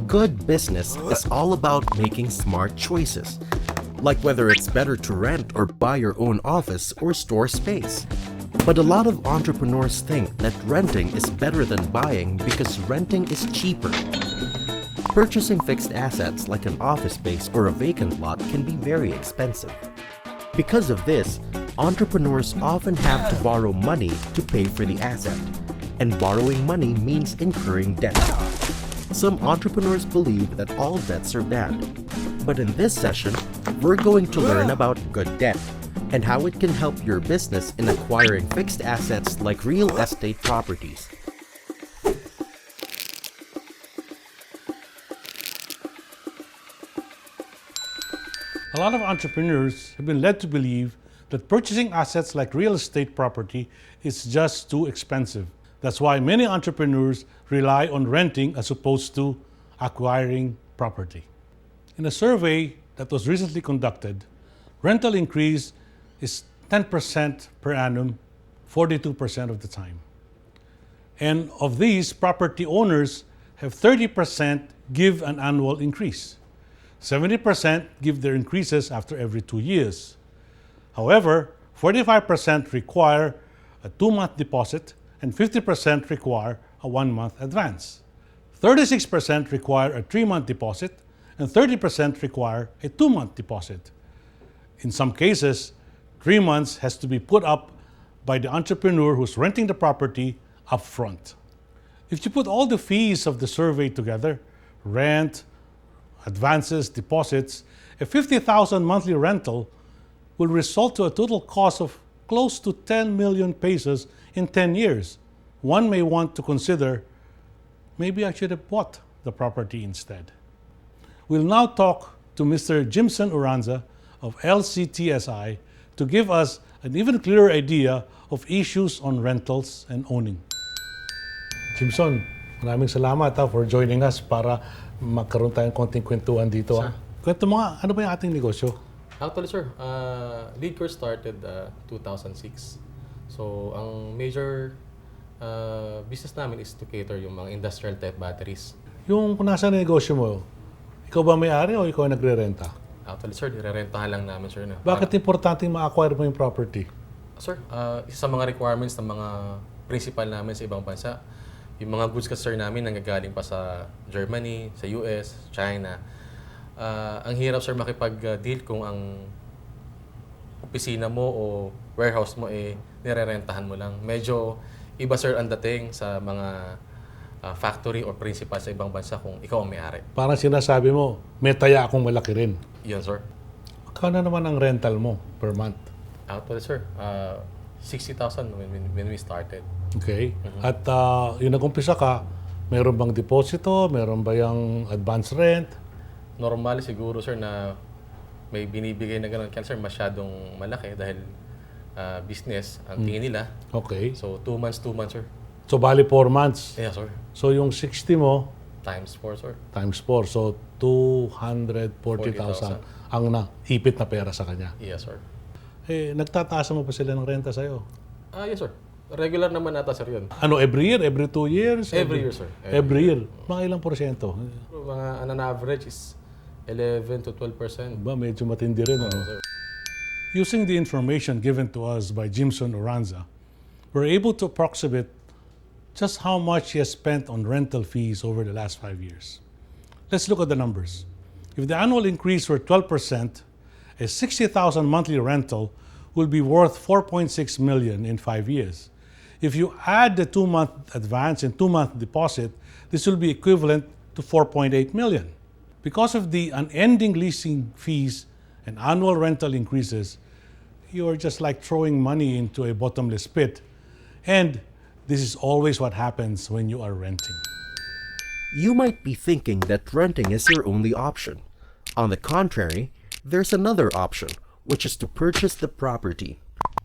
Good business is all about making smart choices, like whether it's better to rent or buy your own office or store space. But a lot of entrepreneurs think that renting is better than buying because renting is cheaper. Purchasing fixed assets like an office space or a vacant lot can be very expensive. Because of this, entrepreneurs often have to borrow money to pay for the asset, and borrowing money means incurring debt. Some entrepreneurs believe that all debts are bad, but in this session, we're going to learn about good debt and how it can help your business in acquiring fixed assets like real estate properties. A lot of entrepreneurs have been led to believe that purchasing assets like real estate property is just too expensive. That's why many entrepreneurs rely on renting as opposed to acquiring property. In a survey that was recently conducted, rental increase is 10% per annum, 42% of the time. And of these, property owners have 30% give an annual increase. 70% give their increases after every 2 years. However, 45% require a 2-month deposit and 50% require a 1-month advance. 36% require a 3-month deposit and 30% require a 2-month deposit. In some cases, 3 months has to be put up by the entrepreneur who's renting the property up front. If you put all the fees of the survey together, rent, advances, deposits, a 50,000 monthly rental will result to a total cost of close to 10 million pesos in 10 years. One may want to consider, maybe I should have bought the property instead. We'll now talk to Mr. Jimson Uranza of LCTSI to give us an even clearer idea of issues on rentals and owning. Jimson, maraming salamat for joining us para magkaroon tayong konting kwentuhan dito. Kwento mo nga, ano ba yung ating negosyo? Actually, sir, LeadCore started 2006. So, ang major business namin is to cater yung mga industrial type batteries. Yung kung nasa negosyo mo, ikaw ba may-ari o ikaw nagre-renta? Actually, sir, nire-rentahan lang namin, sir. Bakit importante ma-acquire mo yung property? Sir, isa sa mga requirements ng mga principal namin sa ibang bansa, yung mga goods kasi, sir, namin nanggagaling pa sa Germany, sa US, China. Ang hirap, sir, makipag-deal kung ang opisina mo o warehouse mo nire-rentahan mo lang. Medyo iba, sir, ang dating sa mga factory or principal sa ibang bansa kung ikaw ang may-ari. Parang sinasabi mo, may taya akong malaki rin. Yun, sir. Kano naman ang rental mo per month? Actually, sir, 60,000 when we started. Okay. At yung nag-umpisa ka, meron bang deposito? Meron ba yung advance rent? Normally siguro, sir, na may binibigay na gano'n. Kaya, sir, masyadong malaki dahil business ang tingin nila. Okay. So, 2 months, sir. So, bali 4 months. Yeah, sir. So, yung 60 mo, Times 4, sir. times 4. So, 240,000 ang naipit na pera sa kanya. Yes, sir. Nagtataas mo pa sila ng renta sa'yo? Yes, sir. Regular naman nata, sir, yun. Ano, every year? Every 2 years? Every year, sir. Every year? Mga ilang porsyento? Mga on average is 11 to 12%. Ba, medyo matindi rin. Ano? Sir. Using the information given to us by Jimson Uranza, we're able to approximate just how much he has spent on rental fees over the last 5 years. Let's look at the numbers. If the annual increase were 12%, a 60,000 monthly rental will be worth 4.6 million in 5 years. If you add the 2-month advance and 2-month deposit, this will be equivalent to 4.8 million. Because of the unending leasing fees and annual rental increases, you are just like throwing money into a bottomless pit. And this is always what happens when you are renting. You might be thinking that renting is your only option. On the contrary, there's another option, which is to purchase the property.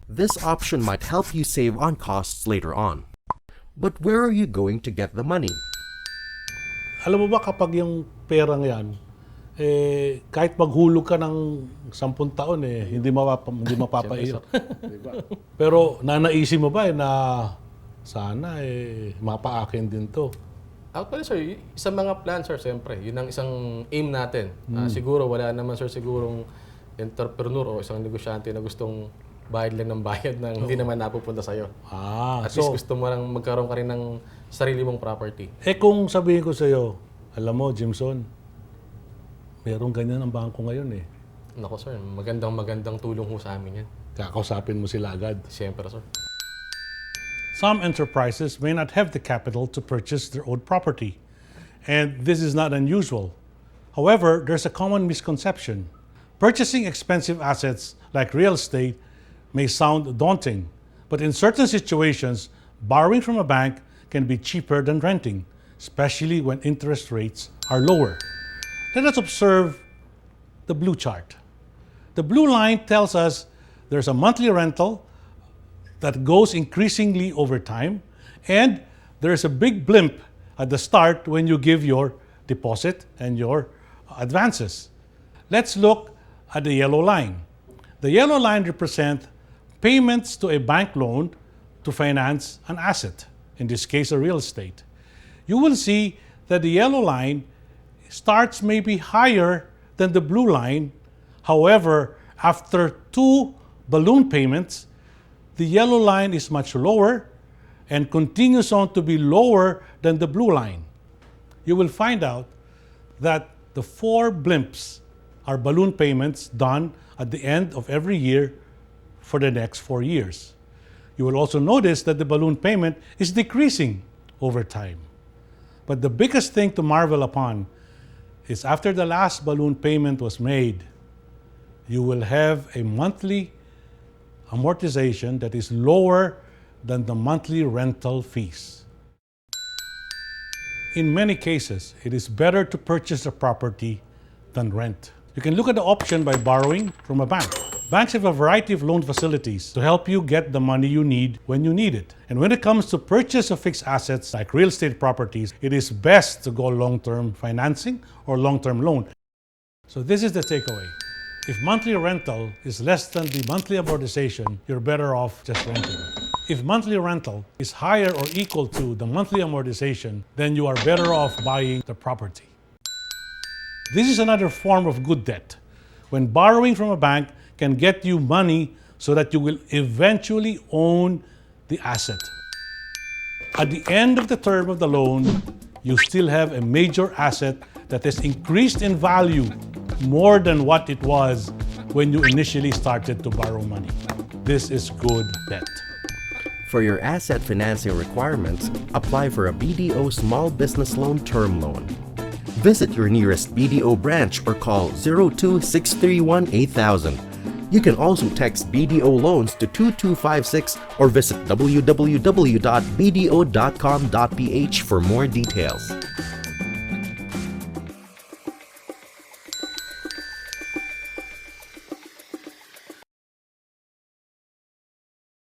This option might help you save on costs later on. But where are you going to get the money? Alam mo ba kapag yung perang yan, kahit maghulog ka ng 10 taon, hindi mapapaiyak. Diba? Pero nanaisin mo ba na sana mapaakin din to? Actually, sir, sa mga plan, sir, siyempre, yun ang isang aim natin. Siguro, wala naman, sir, sigurong entrepreneur o isang negosyante na gustong bayad lang ng bayad na hindi naman napupunta sa'yo. At least gusto mo lang magkaroon ka rin ng sarili mong property. Kung sabihin ko sa'yo, alam mo, Jimson, merong ganyan ang bangko ngayon eh. Nako, sir, magandang tulong ho sa amin yan. Kakausapin mo sila agad. Siyempre, sir. Some enterprises may not have the capital to purchase their own property, and this is not unusual. However, there's a common misconception. Purchasing expensive assets like real estate may sound daunting, but in certain situations, borrowing from a bank can be cheaper than renting, especially when interest rates are lower. Let us observe the blue chart. The blue line tells us there's a monthly rental that goes increasingly over time, and there's a big blimp at the start when you give your deposit and your advances. Let's look at the yellow line. The yellow line represents payments to a bank loan to finance an asset, in this case a real estate. You will see that the yellow line starts maybe higher than the blue line. However, after 2 balloon payments, the yellow line is much lower and continues on to be lower than the blue line. You will find out that the 4 blimps are balloon payments done at the end of every year for the next 4 years. You will also notice that the balloon payment is decreasing over time. But the biggest thing to marvel upon is after the last balloon payment was made, you will have a monthly amortization that is lower than the monthly rental fees. In many cases, it is better to purchase a property than rent. You can look at the option by borrowing from a bank. Banks have a variety of loan facilities to help you get the money you need when you need it. And when it comes to purchase of fixed assets like real estate properties, it is best to go long-term financing or long-term loan. So this is the takeaway. If monthly rental is less than the monthly amortization, you're better off just renting. If monthly rental is higher or equal to the monthly amortization, then you are better off buying the property. This is another form of good debt, when borrowing from a bank can get you money so that you will eventually own the asset. At the end of the term of the loan, you still have a major asset that has increased in value more than what it was when you initially started to borrow money. This is good debt. For your asset financing requirements, apply for a BDO Small Business Loan Term Loan. Visit your nearest BDO branch or call 02-631-8000. You can also text BDO Loans to 2256 or visit www.bdo.com.ph for more details.